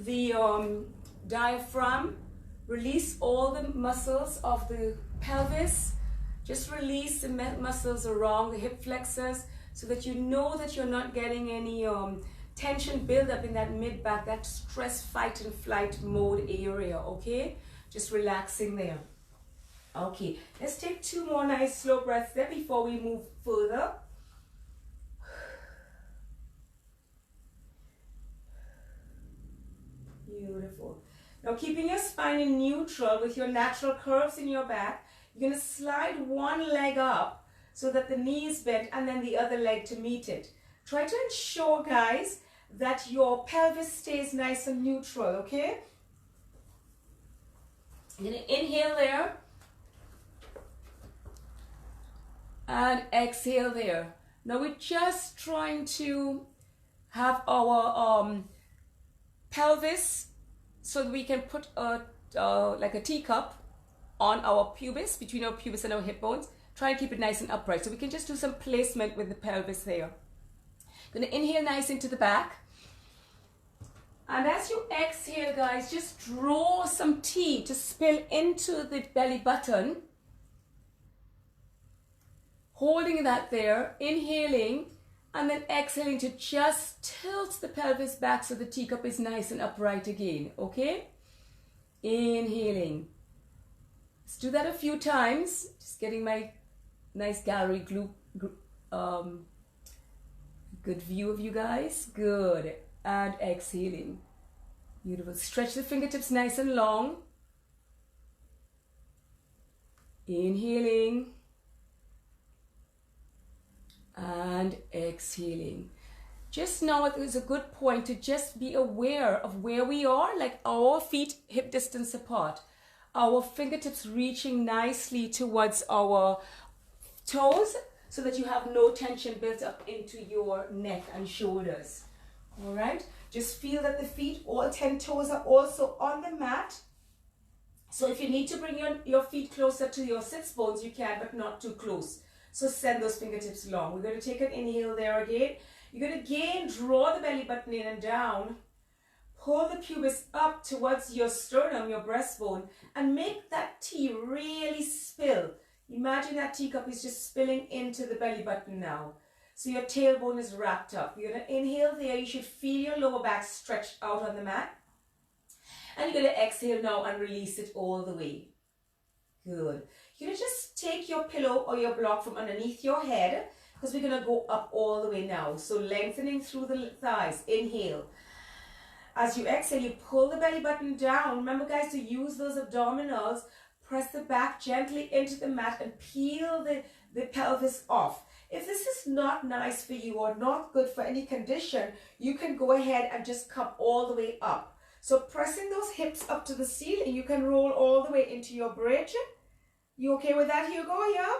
the diaphragm. Release all the muscles of the pelvis. Just release the muscles around the hip flexors so that you know that you're not getting any tension buildup in that mid-back, that stress fight and flight mode area, okay? Just relaxing there. Okay, let's take 2 more nice slow breaths there before we move further. Beautiful. Now keeping your spine in neutral with your natural curves in your back, you're going to slide one leg up so that the knee is bent and then the other leg to meet it. Try to ensure, guys, that your pelvis stays nice and neutral, okay? You're going to inhale there and exhale there. Now we're just trying to have our pelvis so that we can put like a teacup on our pubis, between our pubis and our hip bones. Try and keep it nice and upright. So we can just do some placement with the pelvis there. Gonna inhale nice into the back. And as you exhale, guys, just draw some tea to spill into the belly button. Holding that there, inhaling, and then exhaling to just tilt the pelvis back so the teacup is nice and upright again, okay? Inhaling. Let's do that a few times. Just getting my nice gallery good view of you guys. Good. And exhaling. Beautiful. Stretch the fingertips nice and long. Inhaling. And exhaling. Just now it is a good point to just be aware of where we are, like our feet hip distance apart. Our fingertips reaching nicely towards our toes so that you have no tension built up into your neck and shoulders. All right? Just feel that the feet, all 10 toes, are also on the mat. So if you need to bring your feet closer to your sits bones, you can, but not too close. So send those fingertips long. We're going to take an inhale there again. You're going to again draw the belly button in and down. Pull the pubis up towards your sternum, your breastbone, and make that tea really spill. Imagine that teacup is just spilling into the belly button now. So your tailbone is wrapped up. You're going to inhale there. You should feel your lower back stretched out on the mat. And you're going to exhale now and release it all the way. Good. You're going to just take your pillow or your block from underneath your head because we're going to go up all the way now. So lengthening through the thighs. Inhale. As you exhale, you pull the belly button down. Remember, guys, to use those abdominals. Press the back gently into the mat and peel the pelvis off. If this is not nice for you or not good for any condition, you can go ahead and just come all the way up. So pressing those hips up to the ceiling, you can roll all the way into your bridge. You okay with that, Hugo? Yeah?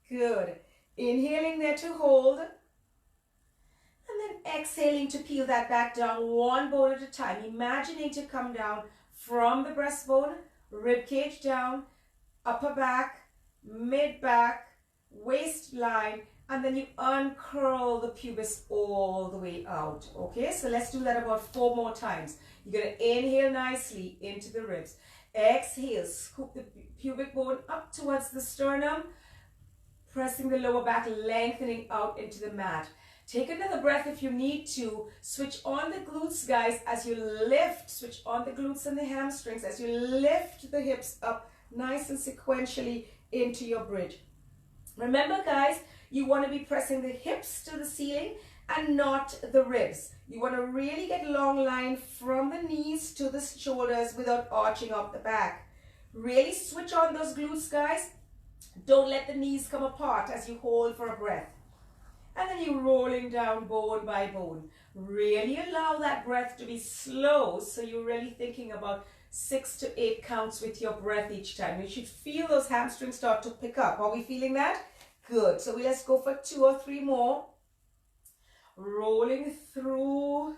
Good. Inhaling there to hold. And then exhaling to peel that back down one bone at a time. Imagining to come down from the breastbone, rib cage down, upper back, mid back, waistline, and then you uncurl the pubis all the way out. Okay, so let's do that about 4 more times. You're going to inhale nicely into the ribs. Exhale, scoop the pubic bone up towards the sternum, pressing the lower back, lengthening out into the mat. Take another breath if you need to. Switch on the glutes, guys, as you lift. Switch on the glutes and the hamstrings as you lift the hips up nice and sequentially into your bridge. Remember, guys, you want to be pressing the hips to the ceiling and not the ribs. You want to really get long line from the knees to the shoulders without arching up the back. Really switch on those glutes, guys. Don't let the knees come apart as you hold for a breath. And then you're rolling down bone by bone. Really allow that breath to be slow, so you're really thinking about 6 to 8 counts with your breath each time. You should feel those hamstrings start to pick up. Are we feeling that? Good. So let's go for 2 or 3 more. Rolling through.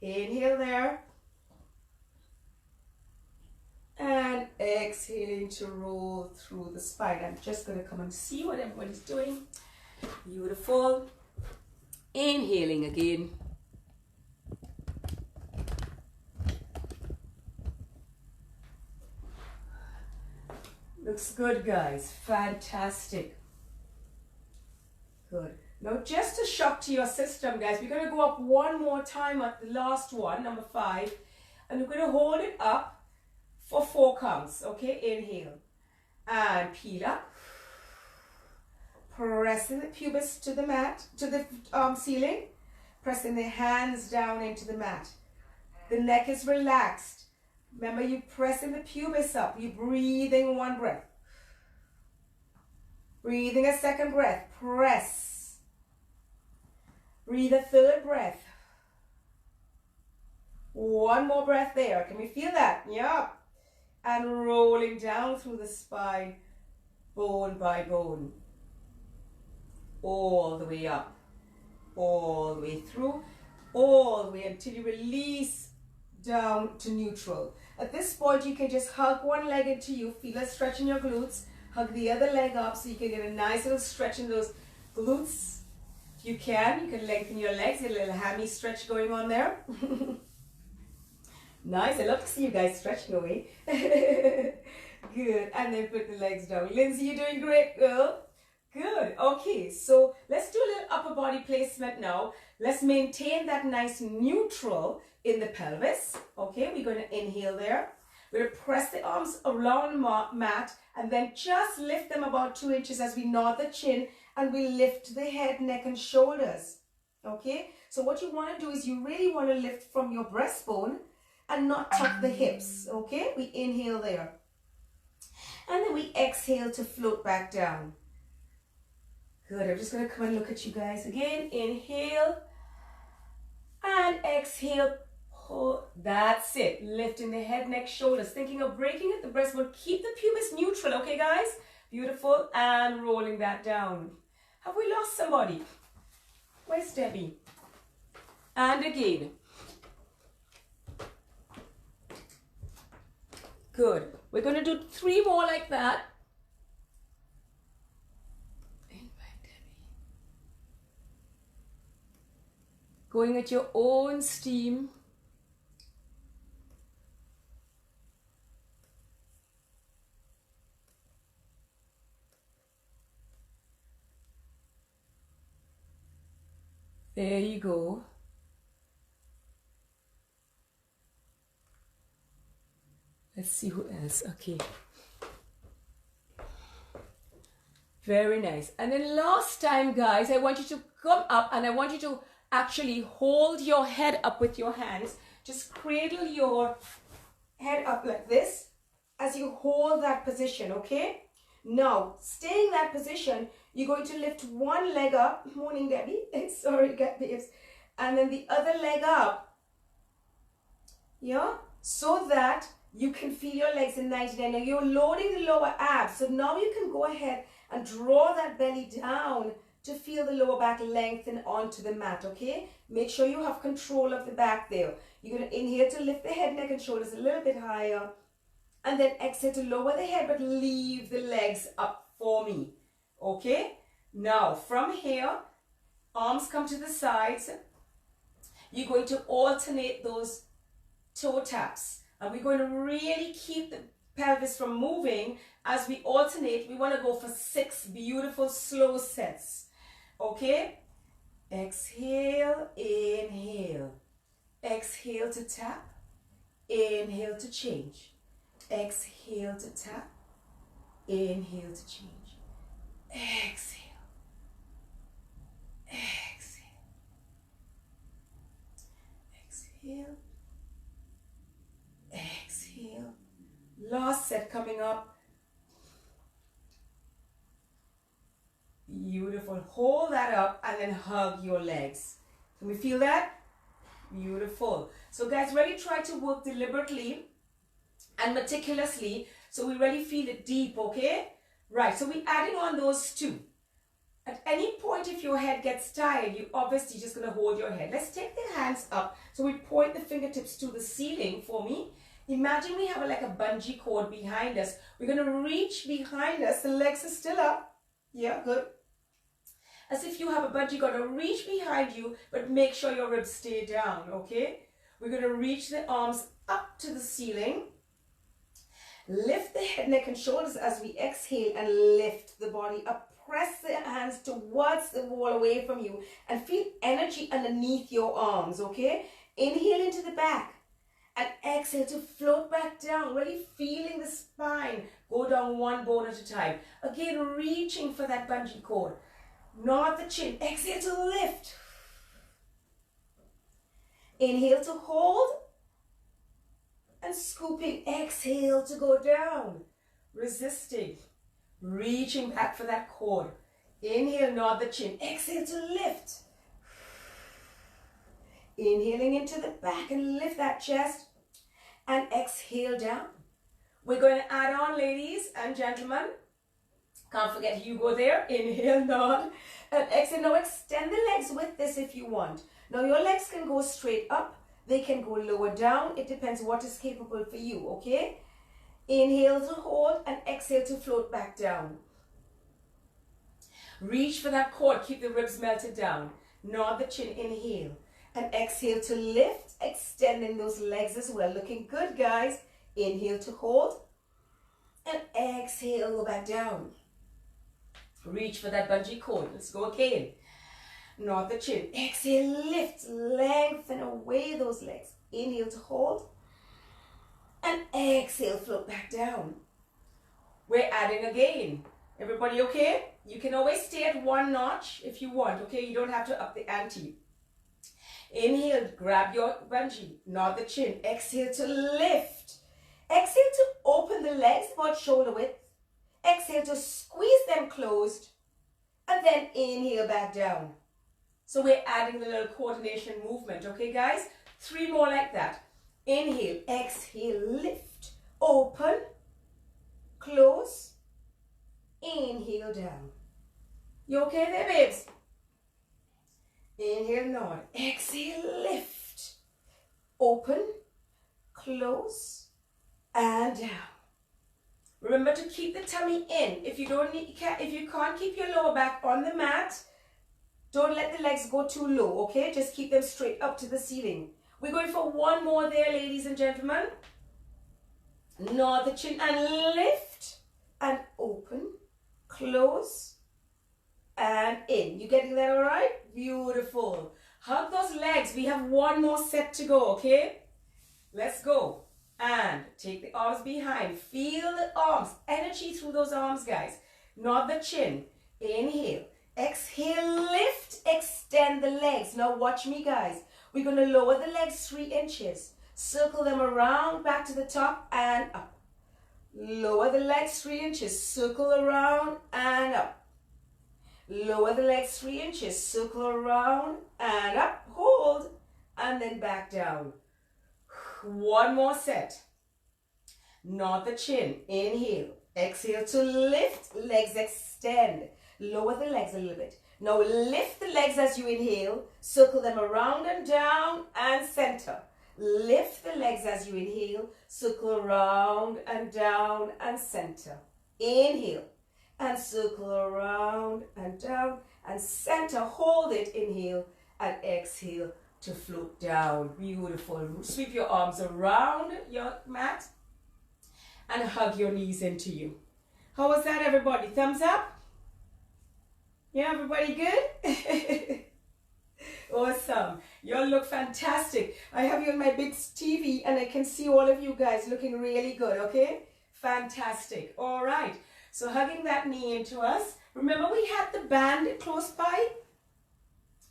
Inhale there. And exhaling to roll through the spine. I'm just going to come and see what everybody's doing. Beautiful. Inhaling again. Looks good, guys. Fantastic. Good. Now, just a shock to your system, guys. We're going to go up one more time at the last one, number 5. And we're going to hold it up for 4 counts. Okay, inhale. And peel up. Pressing the pubis to the mat, to the ceiling. Pressing the hands down into the mat. The neck is relaxed. Remember, you're pressing the pubis up. You're breathing 1 breath. Breathing a 2nd breath. Press. Breathe a 3rd breath. 1 more breath there. Can we feel that? Yep. And rolling down through the spine, bone by bone. All the way up. All the way through. All the way until you release down to neutral. At this point, you can just hug one leg into you. Feel a stretch in your glutes. Hug the other leg up so you can get a nice little stretch in those glutes. If you can lengthen your legs. Get a little hammy stretch going on there. Nice. I love to see you guys stretching away. Good. And then put the legs down. Lindsay, you're doing great, girl. Good. Okay, so let's do a little upper body placement now. Let's maintain that nice neutral in the pelvis. Okay, we're going to inhale there. We're going to press the arms around the mat and then just lift them about 2 inches as we nod the chin and we lift the head, neck and shoulders. Okay, so what you want to do is you really want to lift from your breastbone and not tuck the hips. Okay, we inhale there. And then we exhale to float back down. Good, I'm just going to come and look at you guys again. Inhale and exhale. Oh, that's it. Lifting the head, neck, shoulders. Thinking of breaking at the breastbone. Keep the pubis neutral, okay guys? Beautiful. And rolling that down. Have we lost somebody? Where's Debbie? And again. Good. We're going to do 3 more like that. Going at your own steam. There you go. Let's see who else. Okay. Very nice. And then last time, guys, I want you to come up and I want you to actually hold your head up with your hands. Just cradle your head up like this as you hold that position, okay? Now, staying in that position, you're going to lift one leg up. Morning, Debbie. Sorry, babes. And then the other leg up. Yeah? So that you can feel your legs in 90. Now, you're loading the lower abs. So now you can go ahead and draw that belly down to feel the lower back lengthen onto the mat, okay? Make sure you have control of the back there. You're going to inhale to lift the head, neck, and shoulders a little bit higher. And then exhale to lower the head, but leave the legs up for me, okay? Now, from here, arms come to the sides. You're going to alternate those toe taps. And we're going to really keep the pelvis from moving as we alternate. We want to go for 6 beautiful slow sets. Okay, exhale, inhale, exhale to tap, inhale to change, exhale to tap, inhale to change, exhale, exhale, exhale, exhale. Last set coming up. Beautiful. Hold that up and then hug your legs. Can we feel that? Beautiful. So guys, really try to work deliberately and meticulously so we really feel it deep, okay? Right, so we're adding on those 2. At any point if your head gets tired, you obviously just going to hold your head. Let's take the hands up. So we point the fingertips to the ceiling for me. Imagine we have like a bungee cord behind us. We're going to reach behind us. The legs are still up. Yeah, good. As if you have a bungee cord, reach behind you, but make sure your ribs stay down, okay? We're going to reach the arms up to the ceiling. Lift the head, neck, and shoulders as we exhale and lift the body up. Press the hands towards the wall away from you and feel energy underneath your arms, okay? Inhale into the back and exhale to float back down, really feeling the spine go down one bone at a time. Again, reaching for that bungee cord. Nod the chin. Exhale to lift. Inhale to hold. And scooping. Exhale to go down. Resisting. Reaching back for that cord. Inhale, nod the chin. Exhale to lift. Inhaling into the back and lift that chest. And exhale down. We're going to add on, ladies and gentlemen. Can't forget you go there. Inhale, nod. And exhale. Now extend the legs with this if you want. Now your legs can go straight up. They can go lower down. It depends what is capable for you, okay? Inhale to hold and exhale to float back down. Reach for that cord. Keep the ribs melted down. Nod the chin. Inhale. And exhale to lift. Extending those legs as well. Looking good, guys. Inhale to hold. And exhale, go back down. Reach for that bungee cord. Let's go again. Nod the chin. Exhale, lift. Lengthen away those legs. Inhale to hold. And exhale, float back down. We're adding again. Everybody okay? You can always stay at one notch if you want, okay? You don't have to up the ante. Inhale, grab your bungee. Nod the chin. Exhale to lift. Exhale to open the legs about shoulder width. Exhale to squeeze them closed. And then inhale back down. So we're adding the little coordination movement, okay guys? 3 more like that. Inhale, exhale, lift, open, close, inhale down. You okay there, babes? Inhale, nod, exhale, lift, open, close, and down. Remember to keep the tummy in. If you can't keep your lower back on the mat, don't let the legs go too low, okay? Just keep them straight up to the ceiling. We're going for one more there, ladies and gentlemen. Nod the chin and lift and open, close, and in. You getting that all right? Beautiful. Hug those legs. We have one more set to go, okay? Let's go. And take the arms behind. Feel the arms. Energy through those arms, guys. Nod the chin. Inhale. Exhale, lift, extend the legs. Now watch me, guys. We're going to lower the legs 3 inches. Circle them around, back to the top and up. Lower the legs 3 inches. Circle around and up. Lower the legs 3 inches. Circle around and up. Hold and then back down. One more set. Nod the chin. Inhale. Exhale to lift. Legs extend. Lower the legs a little bit. Now lift the legs as you inhale. Circle them around and down and center. Lift the legs as you inhale. Circle around and down and center. Inhale. And circle around and down and center. Hold it. Inhale and exhale to float down. Beautiful. Sweep your arms around your mat and hug your knees into you. How was that, everybody? Thumbs up? Yeah, everybody good? Awesome. You all look fantastic. I have you on my big TV and I can see all of you guys looking really good, okay? Fantastic. All right. So hugging that knee into us. Remember we had the band close by?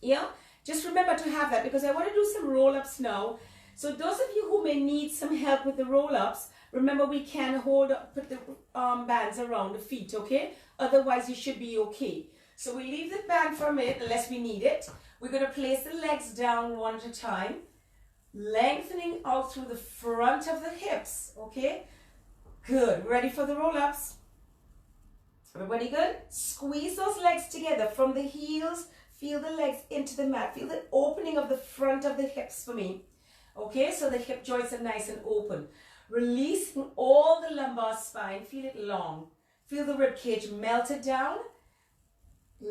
Yeah? Just remember to have that because I want to do some roll-ups now. So those of you who may need some help with the roll-ups, remember we can put the bands around the feet, okay? Otherwise you should be okay. So we leave the band for a minute unless we need it. We're going to place the legs down one at a time, lengthening out through the front of the hips, okay? Good. Ready for the roll-ups? Everybody good? Squeeze those legs together from the heels. Feel the legs into the mat. Feel the opening of the front of the hips for me. Okay, so the hip joints are nice and open. Releasing all the lumbar spine. Feel it long. Feel the rib cage melted down.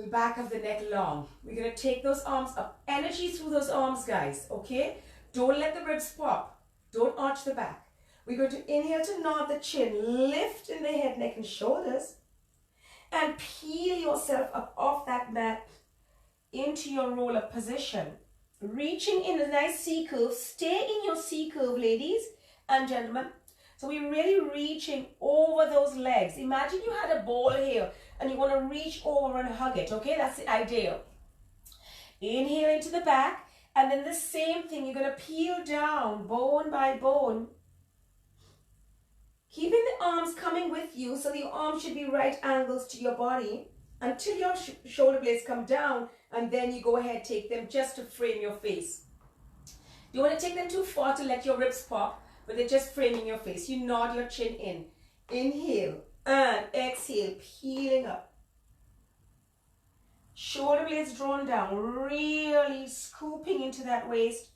Back of the neck long. We're going to take those arms up. Energy through those arms, guys. Okay? Don't let the ribs pop. Don't arch the back. We're going to inhale to nod the chin, lift in the head, neck, and shoulders, and peel yourself up off that mat into your roll-up position. Reaching in a nice C curve. Stay in your C curve, ladies and gentlemen. So we're really reaching over those legs. Imagine you had a ball here and you want to reach over and hug it, okay? That's the idea. Inhale into the back, and then the same thing, you're going to peel down bone by bone. Keeping the arms coming with you, so your arms should be right angles to your body until your shoulder blades come down, and then you go ahead, take them just to frame your face. You want to take them too far to let your ribs pop, but they're just framing your face. You nod your chin in. Inhale and exhale, peeling up. Shoulder blades drawn down, really scooping into that waist.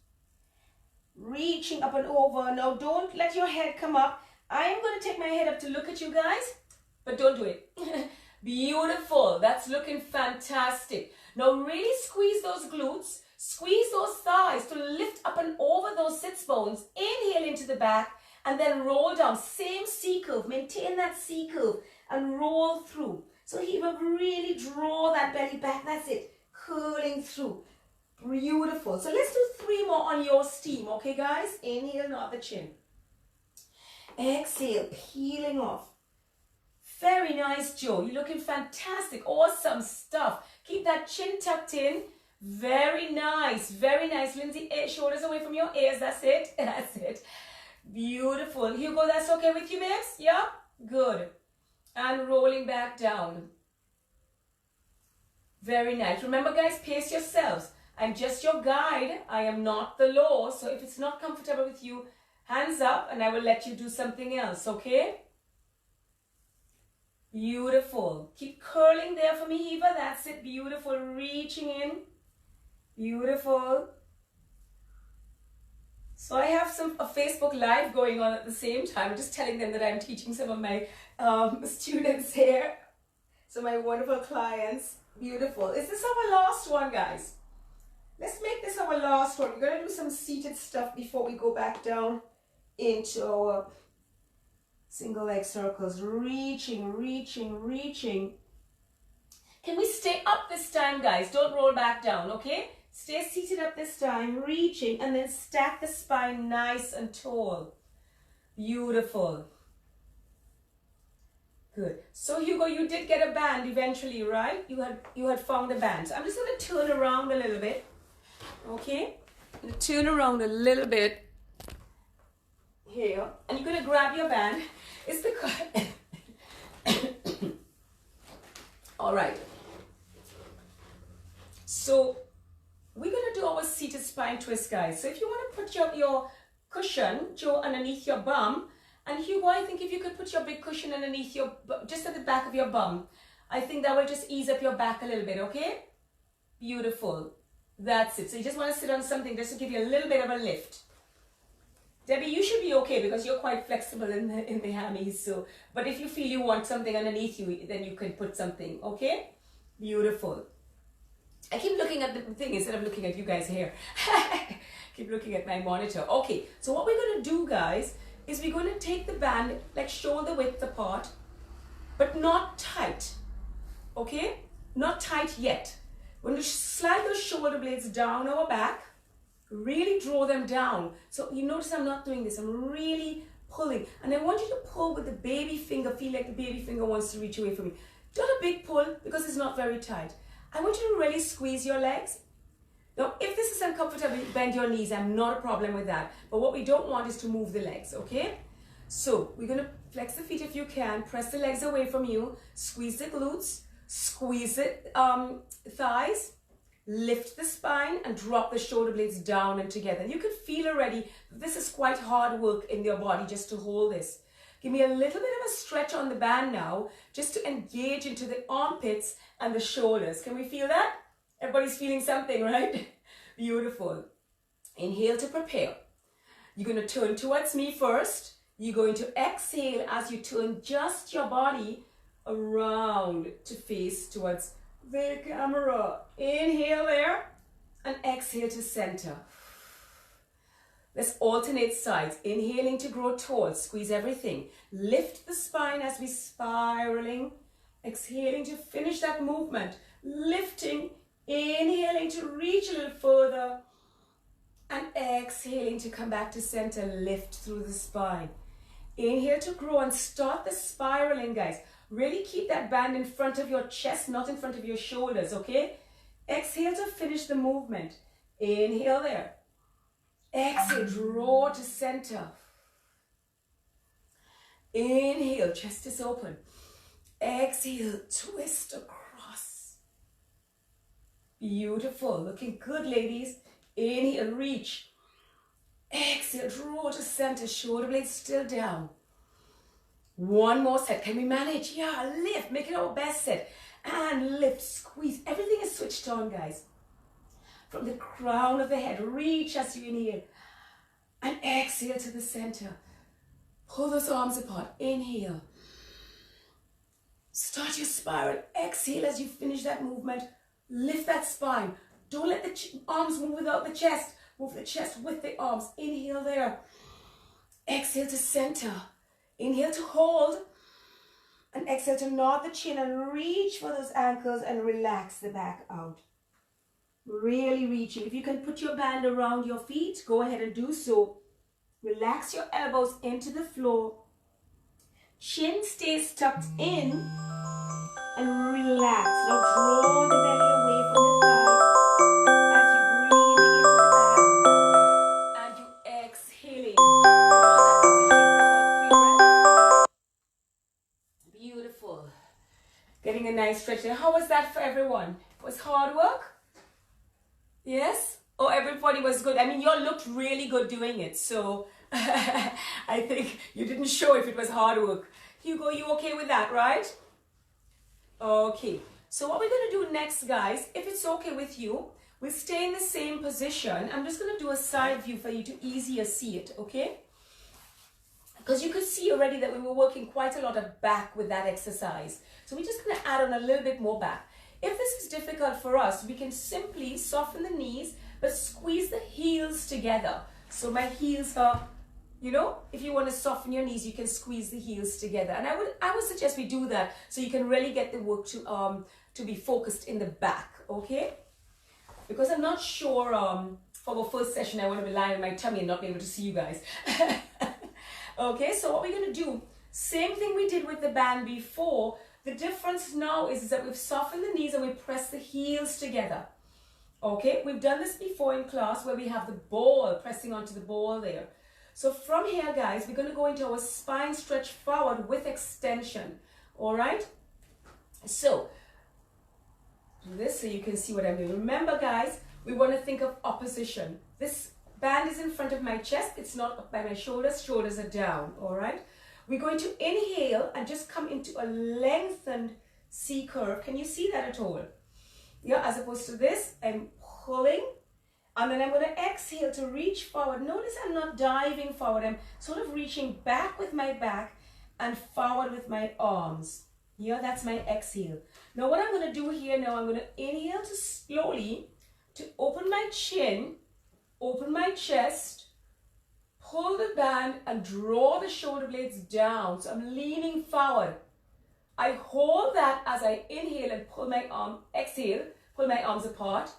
Reaching up and over. Now don't let your head come up. I am going to take my head up to look at you guys, but don't do it. Beautiful. That's looking fantastic. Now really squeeze those glutes. Squeeze those thighs to lift up and over those sits bones. Inhale into the back and then roll down. Same C curve. Maintain that C curve and roll through. So he will really draw that belly back. That's it. Curling through. Beautiful. So let's do 3 more on your steam. Okay, guys? Inhale, nod the chin. Exhale, peeling off. Very nice, Joe. You're looking fantastic. Awesome stuff. Keep that chin tucked in. Very nice. Very nice. Lindsay, shoulders away from your ears. That's it. That's it. Beautiful. Hugo, that's okay with you, babes? Yeah? Good. And rolling back down. Very nice. Remember, guys, pace yourselves. I'm just your guide. I am not the law. So if it's not comfortable with you, hands up and I will let you do something else, okay? Beautiful. Keep curling there for me, Eva. That's it. Beautiful. Reaching in. Beautiful. So I have a Facebook Live going on at the same time. I'm just telling them that I'm teaching some of my students here. So my wonderful clients. Beautiful. Is this our last one, guys? Let's make this our last one. We're going to do some seated stuff before we go back down into our single leg circles. Reaching, reaching, reaching. Can we stay up this time, guys? Don't roll back down, okay? Stay seated up this time, reaching, and then stack the spine nice and tall. Beautiful. Good. So Hugo, you did get a band eventually, right? You had found a band. So I'm just going to turn around a little bit. Okay? I'm going to turn around a little bit here. And you're going to grab your band. It's because... All right. So we're going to do our seated spine twist, guys. So if you want to put your cushion, Joe, underneath your bum, and Hugo, I think if you could put your big cushion underneath your, just at the back of your bum, I think that will just ease up your back a little bit, okay? Beautiful. That's it. So you just want to sit on something just to give you a little bit of a lift. Debbie, you should be okay because you're quite flexible in the hammies. So, but if you feel you want something underneath you, then you can put something, okay? Beautiful. I keep looking at the thing instead of looking at you guys here. Keep looking at my monitor. Okay, so what we're going to do, guys, is we're going to take the band like shoulder width apart, but not tight, okay? Not tight yet. We're going to slide those shoulder blades down our back, really draw them down. So you notice I'm not doing this, I'm really pulling. And I want you to pull with the baby finger, feel like the baby finger wants to reach away from you. Not a big pull because it's not very tight. I want you to really squeeze your legs. Now, if this is uncomfortable, bend your knees. I'm not a problem with that. But what we don't want is to move the legs, okay? So we're going to flex the feet if you can. Press the legs away from you. Squeeze the glutes. Squeeze the thighs. Lift the spine and drop the shoulder blades down and together. And you can feel already this is quite hard work in your body just to hold this. Give me a little bit of a stretch on the band now, just to engage into the armpits and the shoulders. Can we feel that? Everybody's feeling something, right? Beautiful. Inhale to prepare. You're going to turn towards me first. You're going to exhale as you turn just your body around to face towards the camera. Inhale there and exhale to center. Let's alternate sides. Inhaling to grow tall. Squeeze everything. Lift the spine as we spiraling. Exhaling to finish that movement. Lifting. Inhaling to reach a little further. And exhaling to come back to center. Lift through the spine. Inhale to grow and start the spiraling, guys. Really keep that band in front of your chest, not in front of your shoulders, okay? Exhale to finish the movement. Inhale there. Exhale, draw to center. Inhale, chest is open. Exhale, twist across. Beautiful, looking good, ladies. Inhale, reach. Exhale, draw to center, shoulder blades still down. One more set, can we manage? Yeah, lift, make it our best set. And lift, squeeze, everything is switched on, guys. From the crown of the head, reach as you inhale. And exhale to the center. Pull those arms apart, inhale. Start your spiral, exhale as you finish that movement. Lift that spine. Don't let the arms move without the chest. Move the chest with the arms. Inhale there. Exhale to center. Inhale to hold. And exhale to nod the chin and reach for those ankles and relax the back out. Really reaching. If you can put your band around your feet, go ahead and do so. Relax your elbows into the floor. Chin stays tucked in. And relax. Now draw the belly away from the thighs. Getting a nice stretch there. How was that for everyone? Was hard work? Yes? Oh, everybody was good. I mean, you all looked really good doing it. So, I think you didn't show if it was hard work. Hugo, you okay with that, right? Okay. So what we're going to do next, guys, if it's okay with you, we'll stay in the same position. I'm just going to do a side view for you to easier see it, okay? Because you could see already that we were working quite a lot of back with that exercise. So we're just going to add on a little bit more back. If this is difficult for us, we can simply soften the knees, but squeeze the heels together. So my heels are, you know, if you want to soften your knees, you can squeeze the heels together. And I would suggest we do that so you can really get the work to be focused in the back, okay? Because I'm not sure for our first session, I want to rely on my tummy and not be able to see you guys. Okay, so what we're going to do, same thing we did with the band before. The difference now is that we've softened the knees and we press the heels together. Okay, we've done this before in class where we have the ball pressing onto the ball there. So from here, guys, we're going to go into our spine stretch forward with extension. All right, so do this so you can see what I'm doing. Remember, guys, we want to think of opposition. This band is in front of my chest. It's not up by my shoulders. Shoulders are down. All right. We're going to inhale and just come into a lengthened C curve. Can you see that at all? Yeah, as opposed to this, I'm pulling. And then I'm going to exhale to reach forward. Notice I'm not diving forward. I'm sort of reaching back with my back and forward with my arms. Yeah, that's my exhale. Now what I'm going to do here now, I'm going to inhale to slowly to open my chin, open my chest, pull the band and draw the shoulder blades down. So I'm leaning forward. I hold that as I inhale and pull my arm, exhale, pull my arms apart.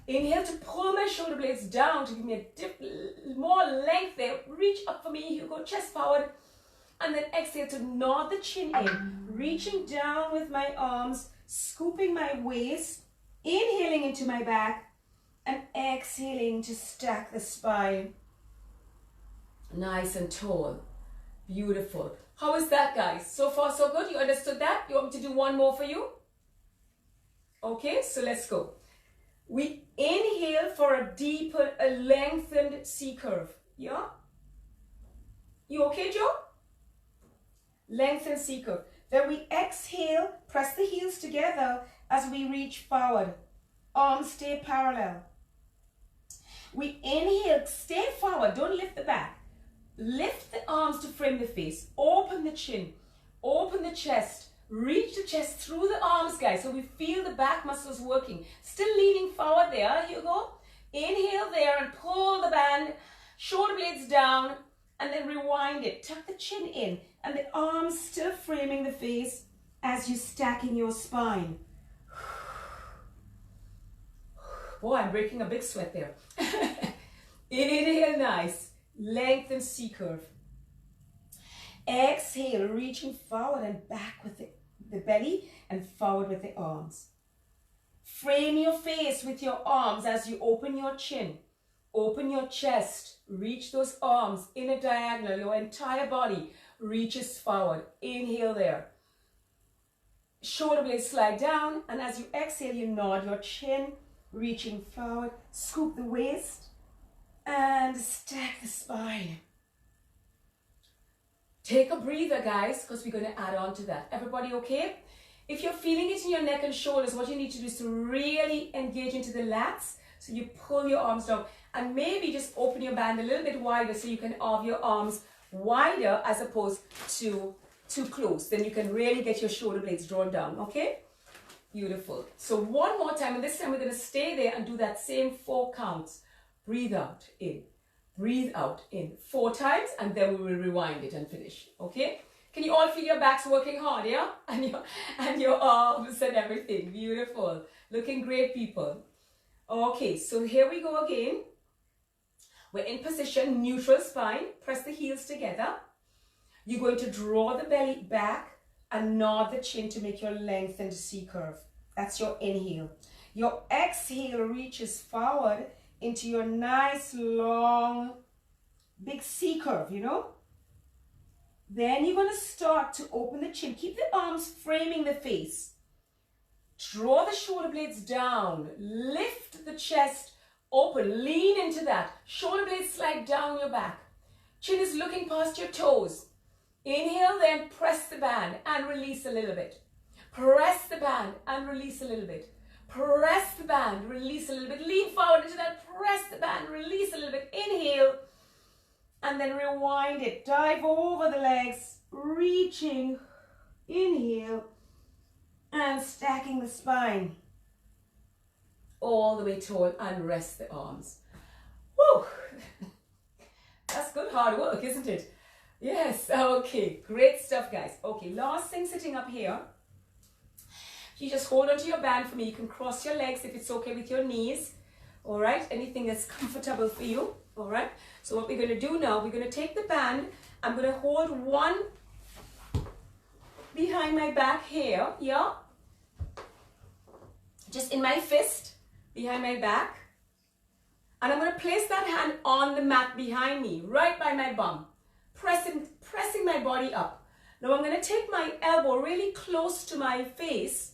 Inhale to pull my shoulder blades down to give me a more length there. Reach up for me, Hugo, chest forward. And then exhale to nod the chin in. Reaching down with my arms, scooping my waist, inhaling into my back, and exhaling to stack the spine. Nice and tall. Beautiful. How is that, guys? So far, so good? You understood that? You want me to do one more for you? Okay, so let's go. We inhale for a deeper, a lengthened C curve. Yeah? You okay, Joe? Lengthened C curve. Then we exhale, press the heels together as we reach forward. Arms stay parallel. We inhale, stay forward, don't lift the back. Lift the arms to frame the face. Open the chin, open the chest. Reach the chest through the arms, guys, so we feel the back muscles working. Still leaning forward there. Here you go. Inhale there and pull the band Shoulder blades down, and then rewind it. Tuck the chin in, and the arms still framing the face as you're stacking your spine. Boy, I'm breaking a big sweat there. Inhale, nice. Lengthen C curve. Exhale, reaching forward and back with the belly and forward with the arms. Frame your face with your arms as you open your chin. Open your chest. Reach those arms in a diagonal. Your entire body reaches forward. Inhale there. Shoulder blades slide down, and as you exhale, you nod your chin, reaching forward. Scoop the waist and stack the spine. Take a breather, guys, because we're going to add on to that. Everybody okay? If you're feeling it in your neck and shoulders, what you need to do is to really engage into the lats. So you pull your arms down, and maybe just open your band a little bit wider so you can have your arms wider as opposed to too close. Then you can really get your shoulder blades drawn down, okay? Beautiful. So one more time, and this time we're going to stay there and do that same 4 counts. Breathe out, in. Breathe out, in. 4 times, and then we will rewind it and finish, okay? Can you all feel your backs working hard, yeah? And your arms and everything. Beautiful. Looking great, people. Okay, so here we go again. We're in position, neutral spine. Press the heels together. You're going to draw the belly back and nod the chin to make your lengthened C curve. That's your inhale. Your exhale reaches forward into your nice, long, big C curve, you know? Then you're going to start to open the chin. Keep the arms framing the face. Draw the shoulder blades down. Lift the chest open. Lean into that. Shoulder blades slide down your back. Chin is looking past your toes. Inhale, then press the band and release a little bit. Press the band and release a little bit. Press the band, release a little bit. Lean forward into that. Press the band, release a little bit. Inhale. And then rewind it. Dive over the legs. Reaching. Inhale. And stacking the spine. All the way tall, and rest the arms. Woo! That's good hard work, isn't it? Yes, okay. Great stuff, guys. Okay, last thing sitting up here. You just hold onto your band for me. You can cross your legs if it's okay with your knees. All right, anything that's comfortable for you. All right, so what we're going to do now, we're going to take the band. I'm going to hold one behind my back here, yeah, just in my fist behind my back, and I'm going to place that hand on the mat behind me, right by my bum, pressing my body up. Now I'm going to take my elbow really close to my face,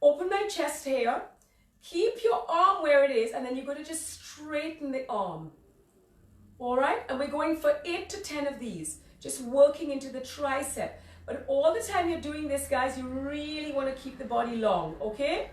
open my chest here, keep your arm where it is, and then you're going to just straighten the arm. All right, and we're going for 8 to 10 of these, just working into the tricep. But all the time you're doing this, guys, you really want to keep the body long, okay?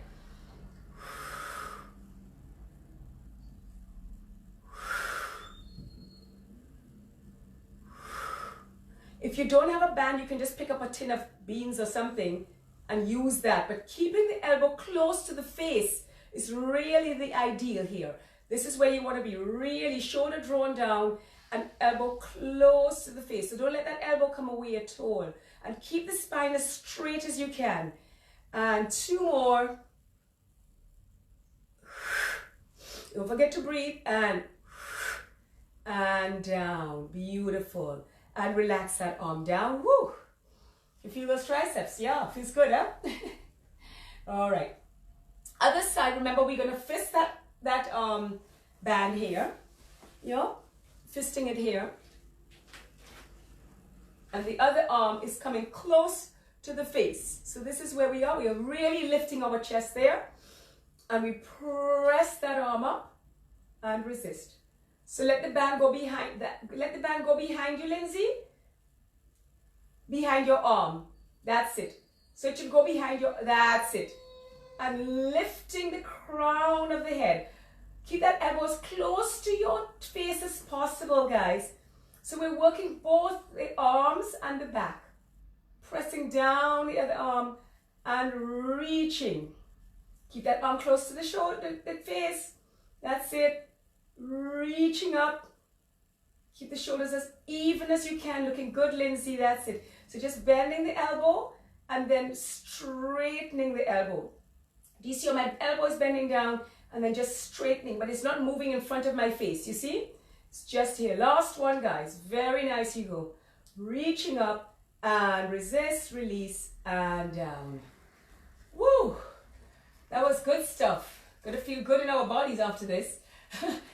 If you don't have a band, you can just pick up a tin of beans or something and use that. But keeping the elbow close to the face is really the ideal here. This is where you want to be, really shoulder drawn down and elbow close to the face. So don't let that elbow come away at all. And keep the spine as straight as you can. And 2 more. Don't forget to breathe. And down. Beautiful. And relax that arm down. Woo! You feel those triceps? Yeah, feels good, huh? All right. Other side, remember we're going to fist that band here. Yeah? Fisting it here. And the other arm is coming close to the face. So this is where we are. We are really lifting our chest there. And we press that arm up and resist. So let the band go behind that. Let the band go behind you, Lindsay. Behind your arm. That's it. So it should go behind your, that's it. And lifting the crown of the head. Keep that elbow as close to your face as possible, guys. So we're working both the arms and the back. Pressing down the other arm and reaching. Keep that arm close to the shoulder, the face. That's it. Reaching up Keep the shoulders as even as you can. Looking good, Lindsay. That's it. So just bending the elbow and then straightening the elbow. Do you see how my elbow is bending down and then just straightening, but it's not moving in front of my face, you see? It's just here. Last one, guys. Very nice, you go. Reaching up and resist, release, and down. Woo! That was good stuff. Gonna feel good in our bodies after this.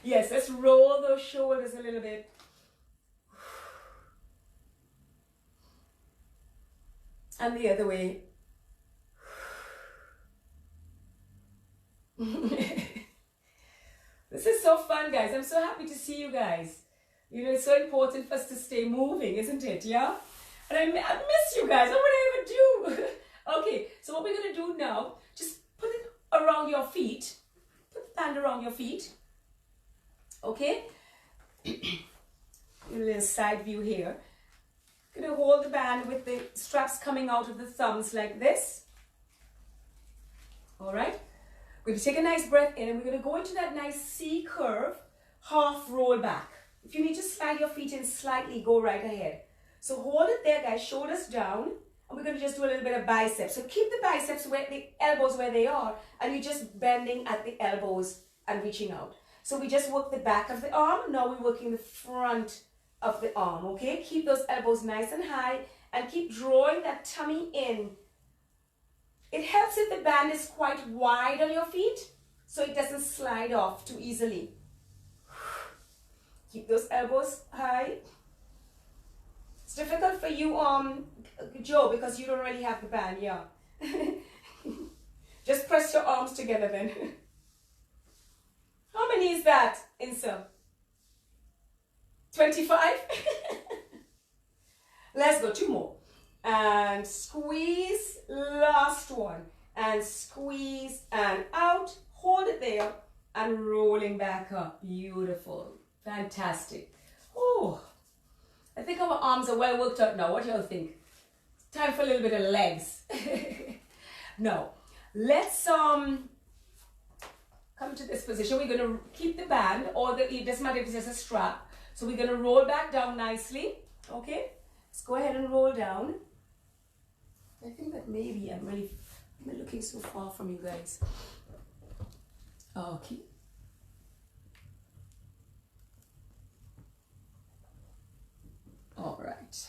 Yes, let's roll those shoulders a little bit. And the other way. This is so fun, guys. I'm so happy to see you guys. You know, it's so important for us to stay moving, isn't it? Yeah? And I miss you guys. What would I ever do? Okay, so what we're going to do now, just put it around your feet. Put the band around your feet. Okay? A little side view here. Going to hold the band with the straps coming out of the thumbs like this. All right? We're going to take a nice breath in and we're going to go into that nice C curve, half roll back. If you need to slide your feet in slightly, go right ahead. So hold it there, guys, shoulders down, and we're going to just do a little bit of biceps. So keep the biceps where the elbows where they are, and you're just bending at the elbows and reaching out. So we just work the back of the arm. Now we're working the front of the arm, okay? Keep those elbows nice and high and keep drawing that tummy in. It helps if the band is quite wide on your feet so it doesn't slide off too easily. Keep those elbows high. It's difficult for you, Joe, because you don't really have the band, yeah. Just press your arms together then. How many is that, Insa? 25? Let's go, 2 more. And squeeze, last one. And squeeze and out. Hold it there and rolling back up. Beautiful. Fantastic. Oh, I think our arms are well worked out now. What do y'all think? Time for a little bit of legs. Now, let's come to this position. We're going to keep the band, or it doesn't matter if it's just a strap. So we're going to roll back down nicely. Okay, let's go ahead and roll down. I think that maybe I'm looking so far from you guys. Okay. All right.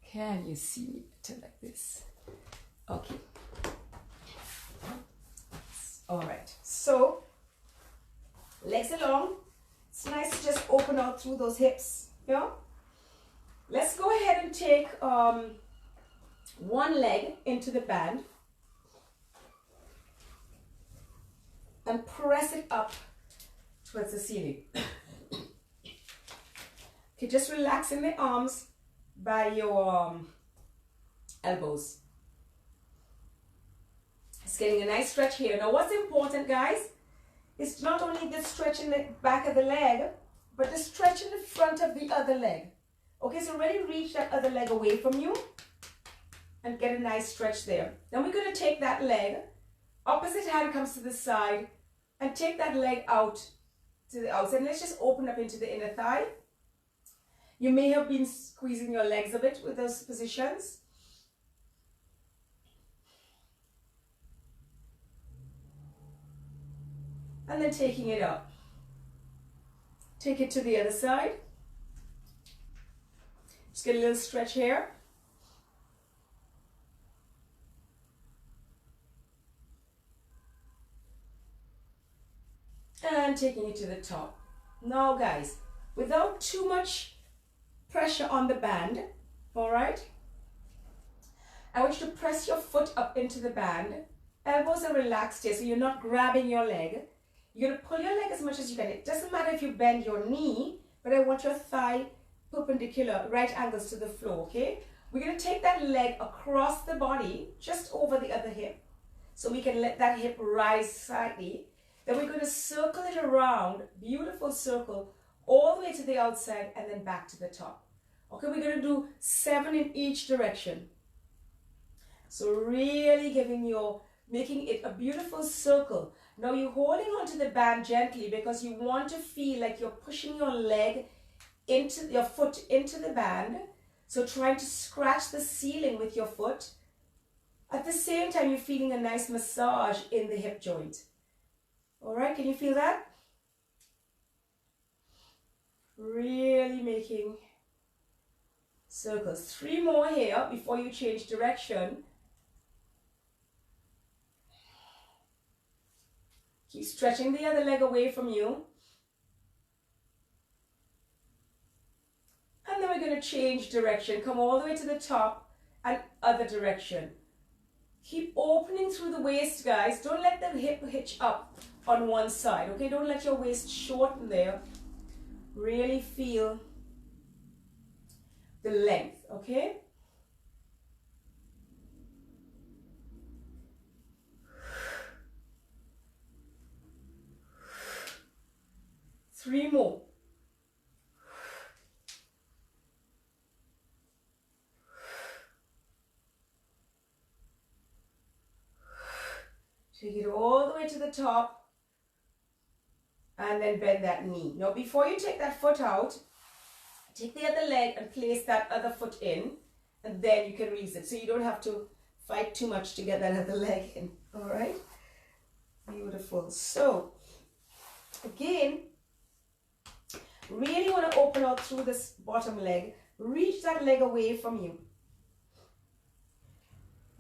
Can you see me better like this? Okay. All right. So, legs along. It's nice to just open out through those hips. Yeah. Let's go ahead and take one leg into the band and press it up towards the ceiling. Okay, just relaxing the arms by your elbows. It's getting a nice stretch here. Now what's important, guys, is not only the stretch in the back of the leg, but the stretch in the front of the other leg. Okay, so really reach that other leg away from you and get a nice stretch there. Then we're going to take that leg, opposite hand comes to the side, and take that leg out to the outside. And let's just open up into the inner thigh. You may have been squeezing your legs a bit with those positions. And then taking it up. Take it to the other side. Just get a little stretch here. And taking it to the top. Now guys, without too much pressure on the band, all right? I want you to press your foot up into the band. Elbows are relaxed here, so you're not grabbing your leg. You're going to pull your leg as much as you can. It doesn't matter if you bend your knee, but I want your thigh perpendicular, right angles to the floor, okay? We're going to take that leg across the body, just over the other hip, so we can let that hip rise slightly. Then we're going to circle it around, beautiful circle, all the way to the outside and then back to the top. Okay, we're going to do 7 in each direction. So really making it a beautiful circle. Now you're holding onto the band gently because you want to feel like you're pushing your leg into your foot into the band. So trying to scratch the ceiling with your foot. At the same time, you're feeling a nice massage in the hip joint. All right, can you feel that? Really making circles. 3 more here before you change direction. Keep stretching the other leg away from you. And then we're going to change direction. Come all the way to the top and other direction. Keep opening through the waist, guys. Don't let the hip hitch up on one side, okay? Don't let your waist shorten there. Really feel the length, okay? Three more. Take it all the way to the top and then bend that knee. Now before you take that foot out, take the other leg and place that other foot in, and then you can release it. So you don't have to fight too much to get that other leg in. All right? Beautiful. So again, really want to open out through this bottom leg. Reach that leg away from you.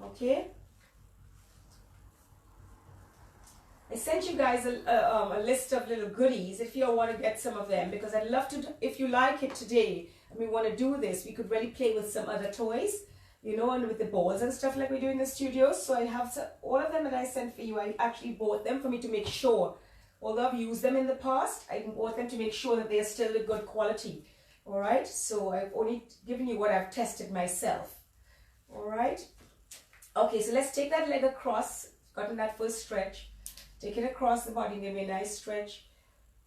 Okay? I sent you guys a list of little goodies if you want to get some of them, because I'd love to, if you like it today and we want to do this, we could really play with some other toys, you know, and with the balls and stuff like we do in the studio. So I have all of them that I sent for you. I actually bought them for me to make sure, although I've used them in the past, I bought them to make sure that they are still a good quality. All right, so I've only given you what I've tested myself. All right, okay, so let's take that leg across. Gotten that first stretch. Take it across the body, give me a nice stretch,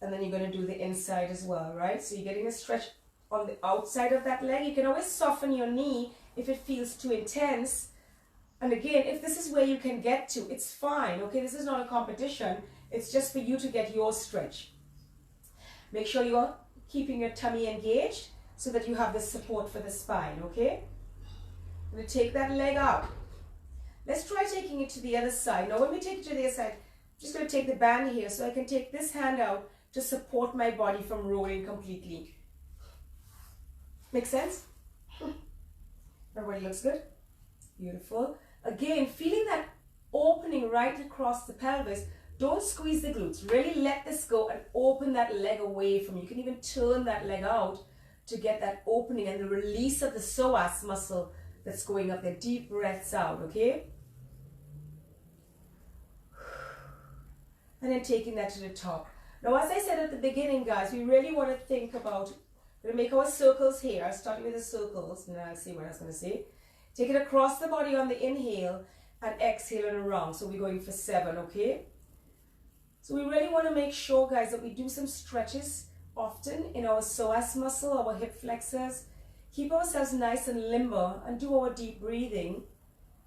and then you're going to do the inside as well, right? So you're getting a stretch on the outside of that leg. You can always soften your knee if it feels too intense. And again, if this is where you can get to, it's fine, okay? This is not a competition. It's just for you to get your stretch. Make sure you're keeping your tummy engaged so that you have the support for the spine, okay? I'm going to take that leg out. Let's try taking it to the other side. Now, when we take it to the other side, I'm just going to take the band here so I can take this hand out to support my body from rolling completely. Make sense? Everybody looks good? Beautiful. Again, feeling that opening right across the pelvis. Don't squeeze the glutes. Really let this go and open that leg away from you. You can even turn that leg out to get that opening and the release of the psoas muscle that's going up there. Deep breaths out, okay? And then taking that to the top. Now, as I said at the beginning, guys, we really want to think about, we're going to make our circles here, starting with the circles, and I'll see what I was going to say. Take it across the body on the inhale and exhale and around. So we're going for 7, okay? So we really want to make sure, guys, that we do some stretches often in our psoas muscle, our hip flexors. Keep ourselves nice and limber and do our deep breathing.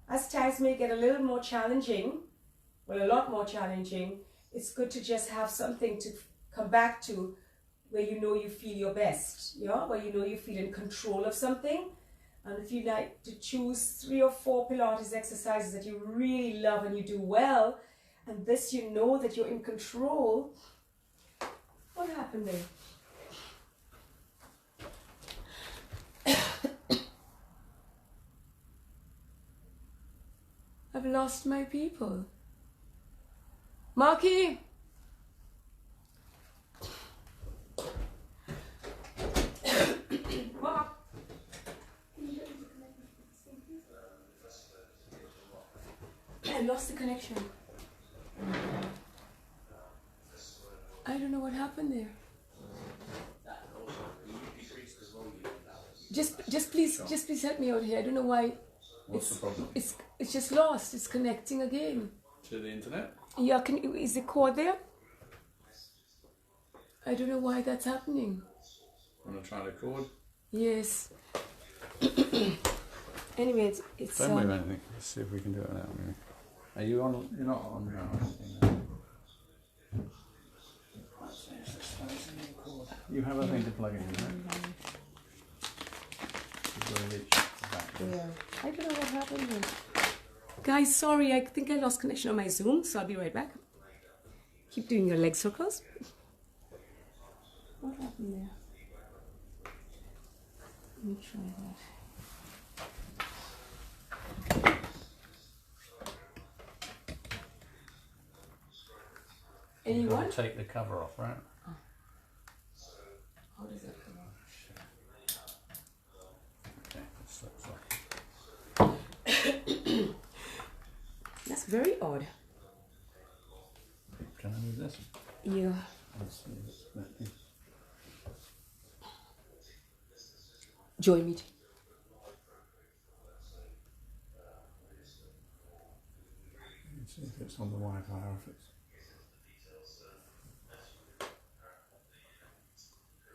As times may get a little more challenging, well, a lot more challenging, it's good to just have something to come back to where you know you feel your best, yeah? Where you know you feel in control of something. And if you like to choose 3 or 4 Pilates exercises that you really love and you do well, and this you know that you're in control. What happened there? I've lost my people. Marky! Mark! I lost the connection. I don't know what happened there. Just please help me out here. I don't know why. What's the problem? It's just lost. It's connecting again. To the internet? Yeah, is the cord there? I don't know why that's happening. Want to try the cord? Yes. Anyway, it's Don't move anything. Let's see if we can do it without moving. Are you on? You're not on now. You have a thing to plug in, right? You've got to reach back. Yeah. I don't know what happened here. Guys, sorry, I think I lost connection on my Zoom, so I'll be right back. Keep doing your leg circles. What happened there? Let me try that. You've got Anyone? to take the cover off, right? Oh. How does that come off? Okay, that slips off. That's very odd. Can I move this? Yeah. Let's see what's that is. Join meeting. Let's see if it's on the Wi-Fi or if it's...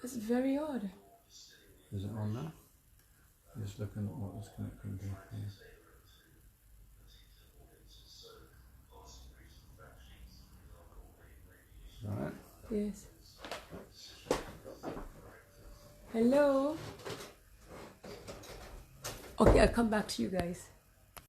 That's very odd. Is it on now? Just looking at what it's connecting to. Yeah. Right. Yes. Hello? Okay, I'll come back to you guys.